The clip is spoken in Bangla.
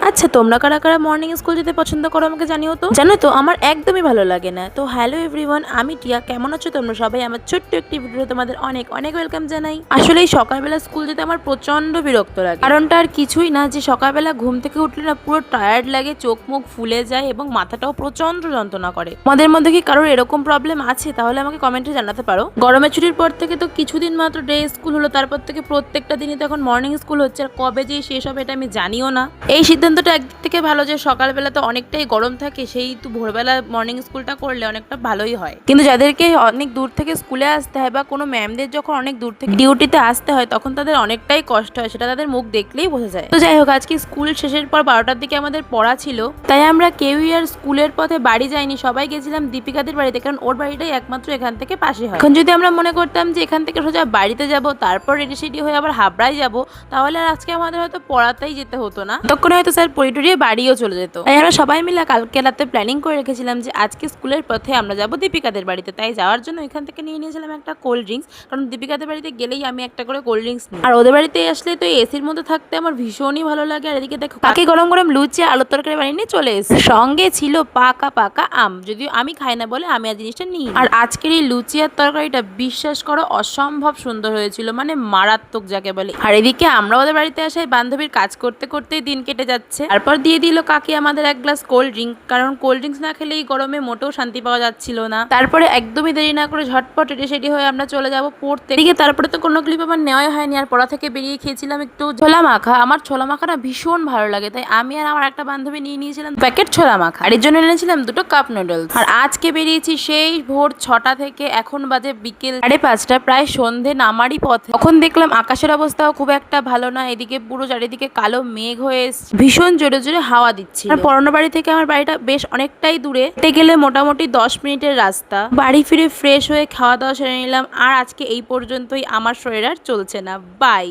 আচ্ছা, তোমরা কারা কারা মর্নিং স্কুল যেতে পছন্দ করো আমাকে জানিও তো। জানো তো আমার একদমই ভালো লাগে না। তো হ্যালো এভরিওয়ান, আমি টিয়া। কেমন আছো তোমরা সবাই? আমার ছোট্ট একটি ভিডিও তোমাদের অনেক অনেক ওয়েলকাম জানাই। আসলে এই সকালবেলা স্কুল যেতে আমার প্রচন্ড বিরক্ত লাগে। কারণটা আর কিছুই না, যে সকালবেলা ঘুম থেকে উঠলে না পুরো টায়ার্ড লাগে, চোখ মুখ ফুলে যায় এবং মাথাটাও প্রচন্ড যন্ত্রণা করে। তোমাদের মধ্যে কি কারোর এরকম প্রবলেম আছে? তাহলে আমাকে কমেন্টে জানাতে পারো। গরমের ছুটির পর থেকে তো কিছুদিন মাত্র ডে স্কুল হলো, তারপর থেকে প্রত্যেকটা দিনই তো এখন মর্নিং স্কুল হচ্ছে। আর কবে যে শেষ হবে এটা আমি জানিও না। এই সিদ্ধান্তটা একদিক থেকে ভালো, যে সকালবেলা তো অনেকটাই গরম থাকে, সেই তো ভোরবেলা মর্নিং স্কুলটা করলে অনেকটা ভালোই হয়। কিন্তু যাদেরকে অনেক দূর থেকে স্কুলে আসতে হয় বা কোনো ম্যামদের যখন অনেক দূর থেকে ডিউটিতে আসতে হয়, তখন তাদের অনেকটাই কষ্ট হয়, সেটা তাদের মুখ দেখলেই বোঝা যায়। তো যাই হোক, আজকে স্কুল শেষের পর 12টার দিকে আমাদের পড়া ছিল, তাই আমরা কেউই আর স্কুলের পথে বাড়ি যাইনি। সবাই গেছিলাম দীপিকাদের বাড়িতে, কারণ ওর বাড়িটাই একমাত্র এখান থেকে পাশে হয়। এখন যদি আমরা মনে করতাম যে এখান থেকে সোজা বাড়িতে যাব, তারপর রেডি সেডি হয়ে আবার হাবড়ায় যাব, তাহলে আর আজকে আমাদের হয়তো পড়াতেই যেতে হতো না। তখন হয়তো স্যার পরিটরিয়ে বাড়িও চলে যেত। তাই আমরা সবাই মিলে কালকে রাতে প্ল্যানিং করে রেখেছিলাম যে আজকে স্কুলের পথে আমরা যাব দীপিকাদের বাড়িতে। তাই যাওয়ার জন্য এখান থেকে নিয়ে নিয়েছিলাম একটা কোল্ড ড্রিঙ্কস, কারণ দীপিকাদের বাড়িতে গেলেই আমি একটা করে কোল্ড ড্রিঙ্কস নিই। আর ওদের বাড়িতে আসলে তো এসির মধ্যে থাকতে আমার ভীষণই ভালো লাগে। আর এদিকে দেখো কাকি গরম গরম লুচি আলুর তরকারি বানিয়ে নিয়ে চলে এসেছে, সঙ্গে ছিল পাকা পাকা আম। যদিও আমি খাই না বলে আমি আর জিনিসটা নিই। আর আজকের এই লুচি আর তরকারিটা বিশ্বাস করো অসম্ভব সুন্দর হয়েছিল, মানে মারাত্মক যাকে বলে। আর এদিকে আমরা ওদের বাড়িতে আসায় বান্ধবীর কাজ করতে করতেই দিন কেটে যাচ্ছে। তারপর দিয়ে দিল কাকি আমাদের এক গ্লাস কোল্ড ড্রিঙ্ক, কারণ কোল্ড ড্রিঙ্কস না খেলে এই গরমে মোটেও শান্তি পাওয়া যাচ্ছিল না। তারপরে একদমই দেরি না করে ঝটপট রেডি সেডি হয়ে আমরা চলে যাব পড়তে। এদিকে তারপরে তো কোনো ক্লিপ আমার নেওয়াই হয়নি। আর পড়া থেকে বেরিয়ে খেয়েছিলাম একটু ছোলা মাখা। আমার ছোলা মাখাটা ভীষণ ভালো লাগে, তাই আমি আর আমার একটা বান্ধবী নিয়ে নিয়েছিলাম প্যাকেট ছোলা মাখা। আর এর জন্য এনেছিলাম 2টো কাপ নুডলস। আর আজকে বেরিয়েছি সেই ভোর 6টা থেকে, এখন বাজে বিকেল 5:30, প্রায় সন্ধে নামারই পথে। তখন দেখলাম আকাশের অবস্থাও খুব একটা ভালো না, এদিকে পুরো চারিদিকে কালো মেঘ হয়ে এসছে, ভীষণ জোরে জোরে হাওয়া দিচ্ছিল। আর পড়ানো বাড়ি থেকে আমার বাড়িটা বেশ অনেকটাই দূরে, হেঁটে গেলে মোটামুটি 10 মিনিটের রাস্তা। বাড়ি ফিরে ফ্রেশ হয়ে খাওয়া দাওয়া সেরে নিলাম। আর আজকে এই পর্যন্তই, আমার শরীর আর চলছে না। বাই।